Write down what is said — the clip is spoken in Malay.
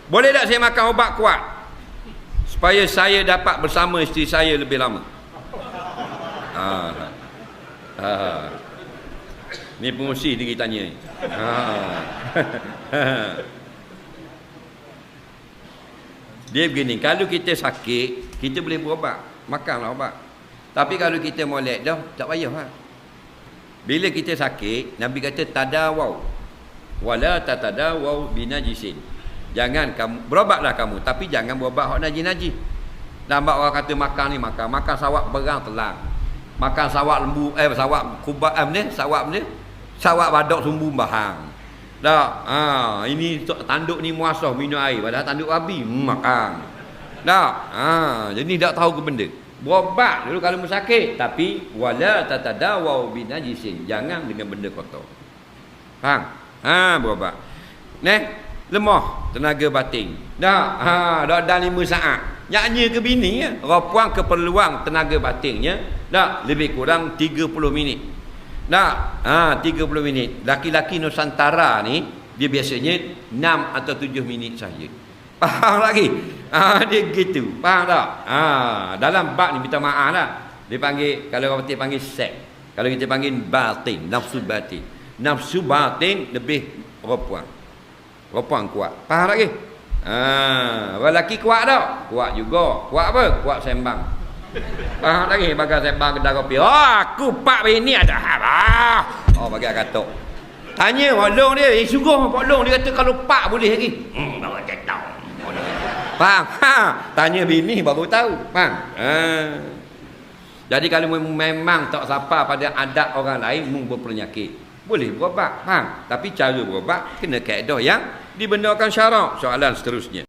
Boleh tak saya makan ubat kuat supaya saya dapat bersama isteri saya lebih lama? Ni pengurusi dia tanya ni. Dia begini, kalau kita sakit, kita boleh berubat, makanlah ubat. Tapi kalau kita molek dah, tak payah lah. Bila kita sakit, Nabi kata tadawau wala tatadawau binajisin. Jangan kamu berobatlah kamu, tapi jangan berobat hak najis-najis. Nampak orang kata makan ni makan sawak berang telang. Makan sawak lembu sawak kubat ni, sawak badak sumbu bahang. Dah, ini tanduk ni muasah minum air, padahal tanduk babi makan. Dah, jadi tak tahu ke benda. Berobat dulu kalau sakit, tapi wala tatadawau binajisin, jangan dengan benda kotor. Faham? Berobat. Lemah tenaga batin. Dah, dah 5 saat. Nyanyi ke bini ya, perempuan keperluan tenaga batinnya dah lebih kurang 30 minit. Dah, 30 minit. Laki-laki Nusantara ni dia biasanya 6 atau 7 minit saja. Faham lagi? Dia gitu. Faham tak? Dalam bab ni minta maaf lah. Dia panggil, kalau orang panggil seks. Kalau kita panggil batin, nafsu batin. Nafsu batin lebih perempuan. Perempuan kuat. Faham lagi? Lelaki kuat tak? Kuat juga. Kuat apa? Kuat sembang. Faham lagi? Bagai sembang kedai kopi. Aku 4 bini ada. Bagi katok. Tanya Pak Long dia. Sungguh Pak Long dia kata kalau 4 boleh lagi. Bawa ketok. Faham? Tanya bini baru tahu. Faham? Jadi kalau memang tak sapa pada adat orang lain, berpenyakit, boleh berobat. Faham? Tapi cara berobat kena kaedah yang dibenarkan syarak. Soalan seterusnya.